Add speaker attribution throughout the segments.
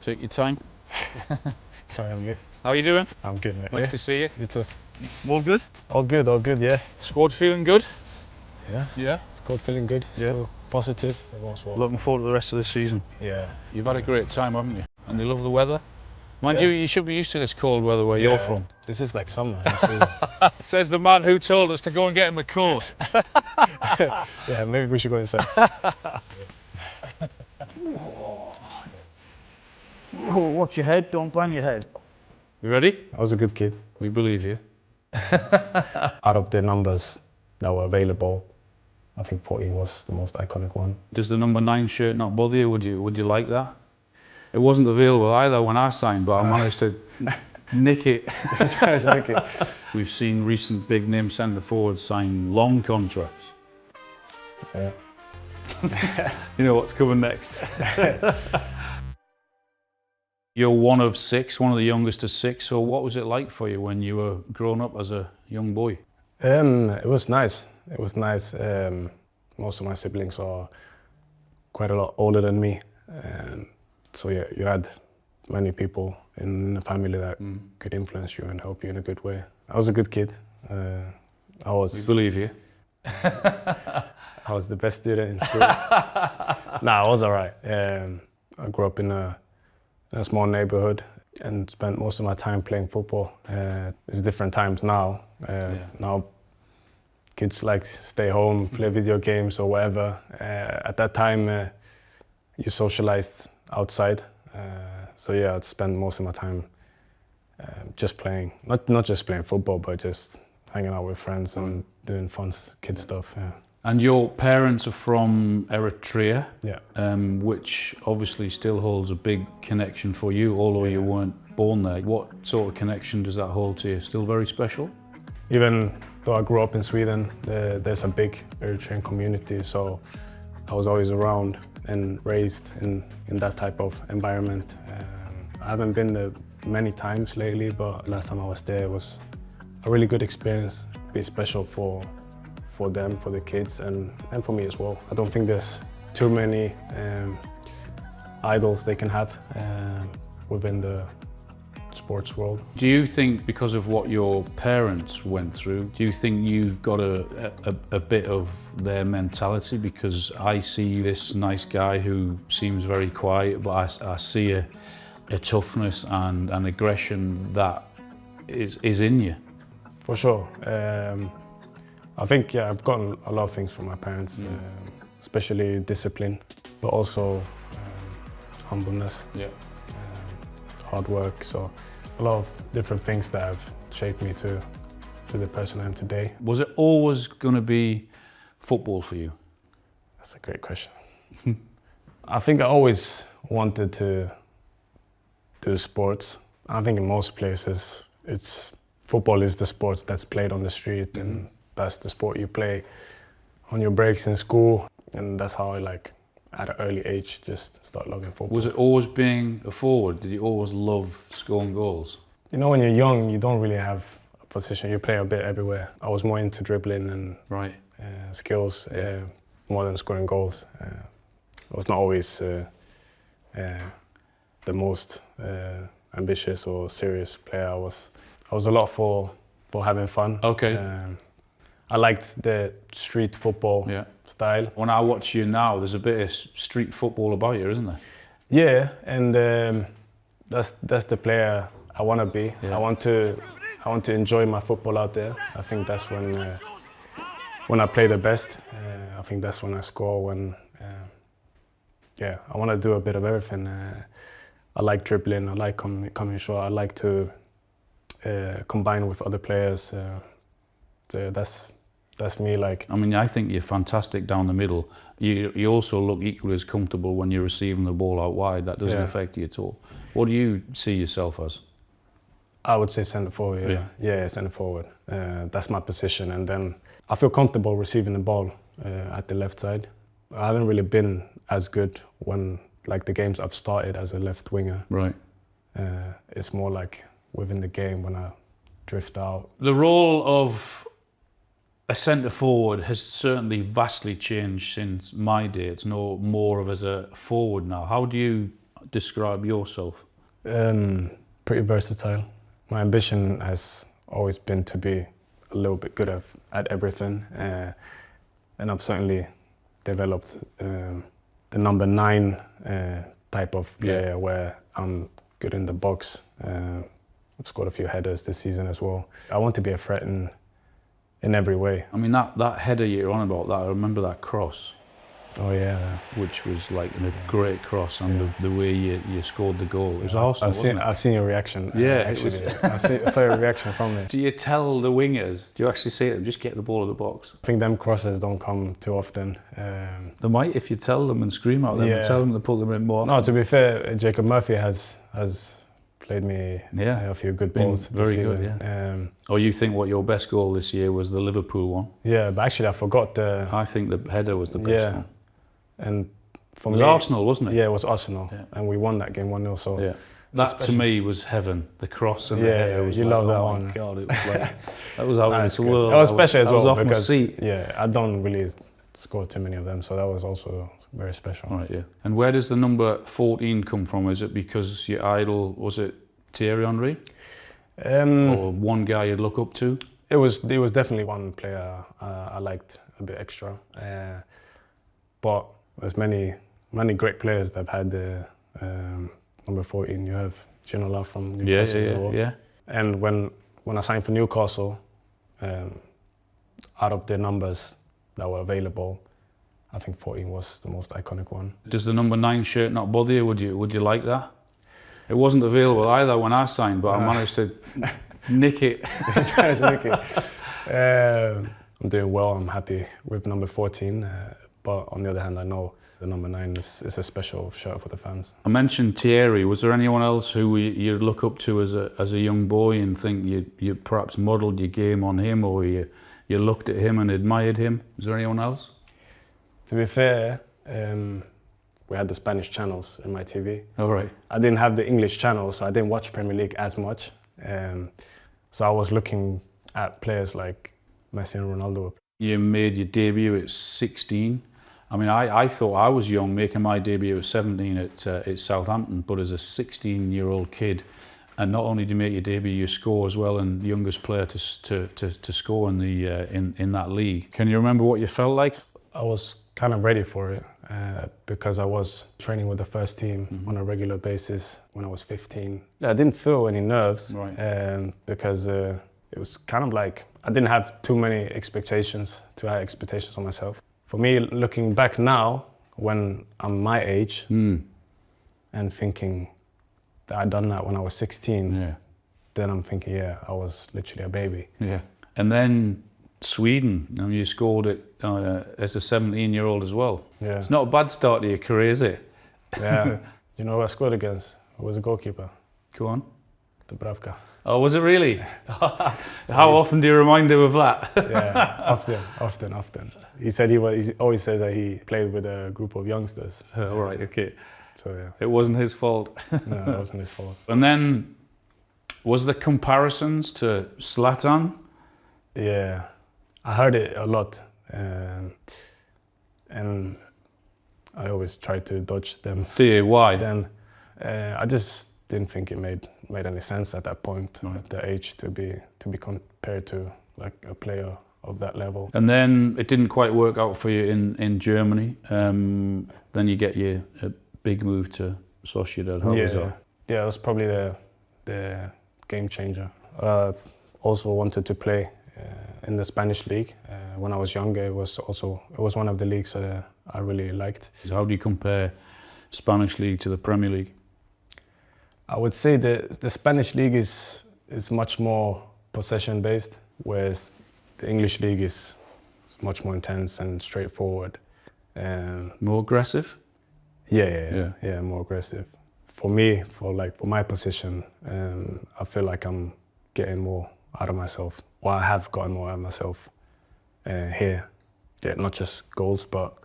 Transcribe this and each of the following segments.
Speaker 1: Take your time.
Speaker 2: Sorry, I'm good.
Speaker 1: How are you doing?
Speaker 2: I'm good, mate.
Speaker 1: Nice to see you.
Speaker 2: You too.
Speaker 1: All good?
Speaker 2: All good, yeah.
Speaker 1: Squad feeling good?
Speaker 2: Yeah.
Speaker 1: Yeah.
Speaker 2: Squad feeling good,
Speaker 1: Yeah.
Speaker 2: still positive. Everyone's well.
Speaker 1: Looking forward to the rest of the season.
Speaker 2: Yeah.
Speaker 1: You've had a great time, haven't you? And you love the weather? Mind you, you should be used to this cold weather where you're from.
Speaker 2: This is like summer in Sweden.
Speaker 1: Says the man who told us to go and get him a coat.
Speaker 2: Yeah, maybe we should go inside.
Speaker 3: Oh, watch your head, don't bang your head.
Speaker 1: You ready?
Speaker 2: I was a good kid.
Speaker 1: We believe you.
Speaker 2: Out of the numbers that were available, I think 14 was the most iconic one.
Speaker 1: Does the number 9 shirt not bother you? Would you like that? It wasn't available either when I signed, but I managed to nick it.
Speaker 2: Exactly.
Speaker 1: We've seen recent big name centre forwards sign long contracts.
Speaker 2: Yeah.
Speaker 1: You know what's coming next. You're one of 6, one of the youngest of 6. So what was it like for you when you were growing up as a young boy?
Speaker 2: It was nice. It was nice. Most of my siblings are quite a lot older than me. So yeah, you had many people in the family that could influence you and help you in a good way. I was a good kid. I
Speaker 1: We believe you.
Speaker 2: was the best student in school. Nah, I was all right. I grew up in a small neighborhood and spent most of my time playing football. It's different times now. Now kids like stay home, play video games or whatever. At that time, you socialized outside. So yeah, I'd spend most of my time just playing, not just playing football, but just hanging out with friends and doing fun kid stuff. Yeah.
Speaker 1: And your parents are from Eritrea,
Speaker 2: Yeah.
Speaker 1: which obviously still holds a big connection for you, although you weren't born there. What sort of connection does that hold to you? Still very special?
Speaker 2: Even though I grew up in Sweden, there's a big Eritrean community, so I was always around and raised in that type of environment. I haven't been there many times lately, but last time I was there was a really good experience. Be special for them, for the kids, and for me as well. I don't think there's too many idols they can have within the sports world.
Speaker 1: Do you think because of what your parents went through, do you think you've got a bit of their mentality? Because I see this nice guy who seems very quiet, but I see a toughness and an aggression that is in you.
Speaker 2: For sure. I think, yeah, I've gotten a lot of things from my parents, especially discipline, but also humbleness, hard work. So a lot of different things that have shaped me to the person I am today.
Speaker 1: Was it always going to be football for you?
Speaker 2: That's a great question. I think I always wanted to do sports. I think in most places, football is the sport that's played on the street, and that's the sport you play on your breaks in school. And that's how I, at an early age, just start loving football.
Speaker 1: Was it always being a forward? Did you always love scoring goals?
Speaker 2: You know, when you're young, you don't really have a position. You play a bit everywhere. I was more into dribbling and skills more than scoring goals. I was not always the most ambitious or serious player. I was a lot for having fun.
Speaker 1: Okay.
Speaker 2: I liked the street football style.
Speaker 1: When I watch you now, there's a bit of street football about you, isn't there?
Speaker 2: Yeah, and that's the player I want to be.
Speaker 1: Yeah.
Speaker 2: I want to enjoy my football out there. I think that's when I play the best. I think that's when I score. I want to do a bit of everything. I like dribbling. I like coming short. I like to combine with other players. So that's me.
Speaker 1: I mean, I think you're fantastic down the middle. You also look equally as comfortable when you're receiving the ball out wide. That doesn't affect you at all. What do you see yourself as?
Speaker 2: I would say centre forward. Yeah, centre forward. That's my position, and then I feel comfortable receiving the ball at the left side. I haven't really been as good when the games I've started as a left winger.
Speaker 1: Right.
Speaker 2: It's more within the game when I drift out.
Speaker 1: The role of a centre forward has certainly vastly changed since my day. It's no more of as a forward now. How do you describe yourself?
Speaker 2: Pretty versatile. My ambition has always been to be a little bit good at everything, and I've certainly developed the number 9 type of player where I'm good in the box. I've scored a few headers this season as well. I want to be a threat in every way.
Speaker 1: I mean, that header you're on about, that I remember that cross.
Speaker 2: Oh yeah,
Speaker 1: which was like a great cross, and the way you scored the goal. It was Arsenal, wasn't it?
Speaker 2: I've seen your reaction.
Speaker 1: Yeah,
Speaker 2: actually, I saw your reaction from it.
Speaker 1: Do you tell the wingers? Do you actually say to them, just get the ball in the box?
Speaker 2: I think them crosses don't come too often.
Speaker 1: They might if you tell them and scream at them and tell them to put them in more often.
Speaker 2: No, to be fair, Jacob Murphy has played me a few good balls.
Speaker 1: Very
Speaker 2: this
Speaker 1: good,
Speaker 2: season.
Speaker 1: yeah. Or you think what your best goal this year was the Liverpool one?
Speaker 2: Yeah, but actually I forgot
Speaker 1: I think the header was the best one.
Speaker 2: And for
Speaker 1: me, it was Arsenal, wasn't it?
Speaker 2: Yeah, it was Arsenal, and we won that game 1-0. So
Speaker 1: that to me was heaven. The cross and the header was
Speaker 2: love that
Speaker 1: oh
Speaker 2: one.
Speaker 1: My God, it was like that was out of this world.
Speaker 2: It was special as well
Speaker 1: I was off
Speaker 2: because
Speaker 1: my seat.
Speaker 2: I don't really score too many of them, so that was also very special.
Speaker 1: Right, yeah. And where does the number 14 come from? Is it because your idol was it Thierry Henry, or one guy you'd look up to?
Speaker 2: It was definitely one player I liked a bit extra, but there's many great players that have had the number 14. You have Ginola from Newcastle.
Speaker 1: Yeah.
Speaker 2: And when I signed for Newcastle, out of the numbers that were available, I think 14 was the most iconic one.
Speaker 1: Does the number 9 shirt not bother you? Would you like that? It wasn't available either when I signed, but I managed to nick it.
Speaker 2: I'm doing well. I'm happy with number 14. But on the other hand, I know the number 9 is a special shirt for the fans.
Speaker 1: I mentioned Thierry. Was there anyone else who you'd look up to as a young boy and think you perhaps modelled your game on him, or you looked at him and admired him? Was there anyone else?
Speaker 2: To be fair, we had the Spanish channels in my TV.
Speaker 1: Oh, right.
Speaker 2: I didn't have the English channels, so I didn't watch Premier League as much. So I was looking at players like Messi and Ronaldo. You
Speaker 1: made your debut at 16. I mean, I thought I was young, making my debut at 17 at Southampton, but as a 16-year-old kid, and not only do you make your debut, you score as well, and the youngest player to score in that league. Can you remember what you felt like?
Speaker 2: I was kind of ready for it because I was training with the first team on a regular basis when I was 15. I didn't feel any nerves because it was kind of like I didn't have too high expectations on myself. For me, looking back now, when I'm my age and thinking that I'd done that when I was 16, then I'm thinking, I was literally a baby.
Speaker 1: Yeah. And then Sweden, I mean, you scored it as a 17-year-old as well.
Speaker 2: Yeah.
Speaker 1: It's not a bad start to your career, is it?
Speaker 2: Yeah. You know who I scored against? I was a goalkeeper.
Speaker 1: Go on.
Speaker 2: Dubravka.
Speaker 1: Oh, was it really? How often do you remind him of that?
Speaker 2: Yeah, often. He said he always says that he played with a group of youngsters.
Speaker 1: All right, okay.
Speaker 2: So yeah.
Speaker 1: It wasn't his fault.
Speaker 2: No, it wasn't his fault.
Speaker 1: And then, was there comparisons to Zlatan?
Speaker 2: Yeah, I heard it a lot. And I always try to dodge them.
Speaker 1: Do you? Why?
Speaker 2: Then I just didn't think it made any sense at that point, at the age, to be compared to like a player of that level.
Speaker 1: And then it didn't quite work out for you in Germany. Then you get a big move to Sociedad. How was that?
Speaker 2: Yeah, it was probably the game changer. Also wanted to play in the Spanish league. When I was younger, it was one of the leagues I really liked.
Speaker 1: So how do you compare Spanish league to the Premier League?
Speaker 2: I would say the Spanish league is much more possession based, whereas the English league is much more intense and straightforward.
Speaker 1: More aggressive?
Speaker 2: Yeah, more aggressive. For me, for my position, I feel like I'm getting more out of myself. Well, I have gotten more out of myself here. Yeah, not just goals, but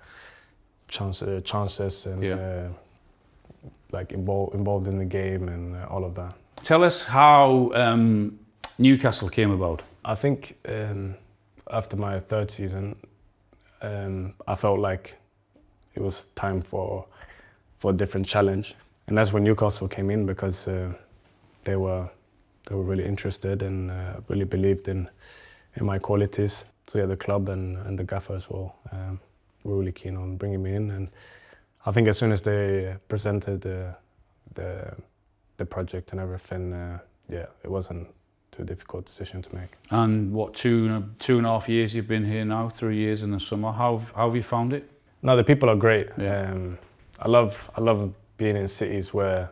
Speaker 2: chances and like involved in the game and all of that.
Speaker 1: Tell us how Newcastle came about.
Speaker 2: I think after my third season, I felt like it was time for a different challenge. And that's when Newcastle came in, because they were really interested and really believed in my qualities. So yeah, the club and the gaffer as well were really keen on bringing me in. And I think as soon as they presented the project and everything, yeah, it wasn't too difficult decision to make.
Speaker 1: And what, two and a half years you've been here now, 3 years in the summer. How have you found it?
Speaker 2: No, the people are great.
Speaker 1: Yeah.
Speaker 2: I love being in cities where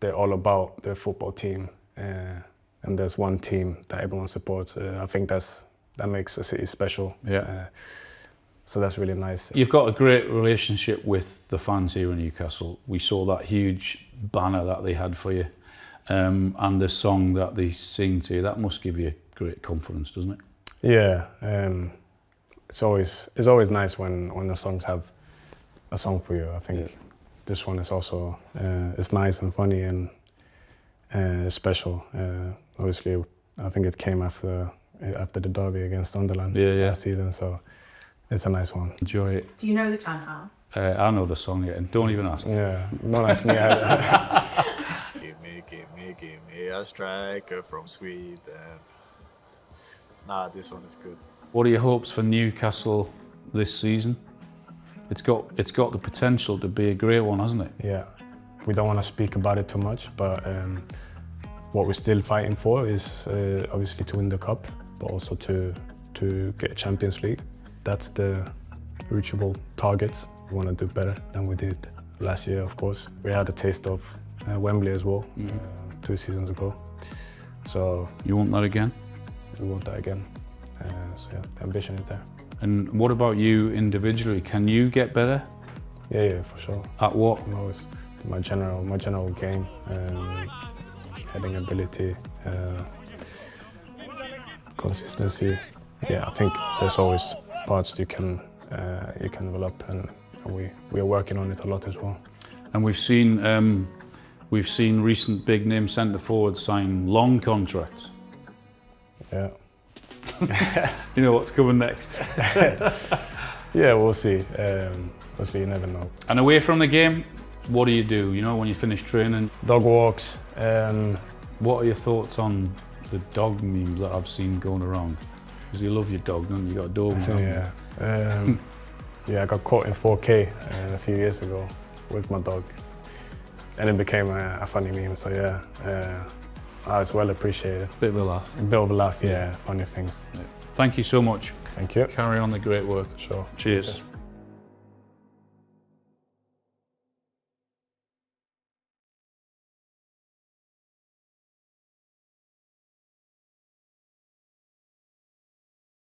Speaker 2: they're all about their football team, and there's one team that everyone supports. I think that makes a city special.
Speaker 1: Yeah.
Speaker 2: So that's really nice.
Speaker 1: You've got a great relationship with the fans here in Newcastle. We saw that huge banner that they had for you, and the song that they sing to you. That must give you great confidence, doesn't it?
Speaker 2: Yeah, it's always nice when the songs have a song for you. I think this one is also it's nice and funny and special. Obviously, I think it came after the derby against Sunderland last season, so it's a nice one.
Speaker 1: Enjoy it.
Speaker 4: Do you know the Tanha?
Speaker 1: I know the song yet, and don't even ask.
Speaker 2: Yeah, don't ask me either.
Speaker 5: Give me a striker from Sweden. Nah, this one is good.
Speaker 1: What are your hopes for Newcastle this season? It's got the potential to be a great one, hasn't it?
Speaker 2: Yeah, we don't want to speak about it too much, but what we're still fighting for is obviously to win the cup, but also to get Champions League. That's the reachable targets. We want to do better than we did last year, of course. We had a taste of Wembley as well 2 seasons ago. So
Speaker 1: you want that again?
Speaker 2: We want that again. So yeah, the ambition is there.
Speaker 1: And what about you individually? Can you get better?
Speaker 2: Yeah, for sure.
Speaker 1: At what?
Speaker 2: You know, it's my general game, heading ability, consistency. Yeah, I think there's always parts you can develop, and we are working on it a lot as well.
Speaker 1: And we've seen recent big name centre forwards sign long contracts.
Speaker 2: Yeah.
Speaker 1: You know what's coming next.
Speaker 2: Yeah, we'll see. Obviously, you never know.
Speaker 1: And away from the game, what do? You know, when you finish training?
Speaker 2: Dog walks.
Speaker 1: What are your thoughts on the dog memes that I've seen going around? Because you love your dog, don't you? You got a dog.
Speaker 2: Yeah. Yeah, I got caught in 4K a few years ago with my dog, and it became a funny meme. So yeah, it's well appreciated.
Speaker 1: Bit of a laugh.
Speaker 2: A bit of a laugh, yeah. Funny things.
Speaker 1: Yeah. Thank you so much.
Speaker 2: Thank you.
Speaker 1: Carry on the great work.
Speaker 2: Sure.
Speaker 1: Cheers.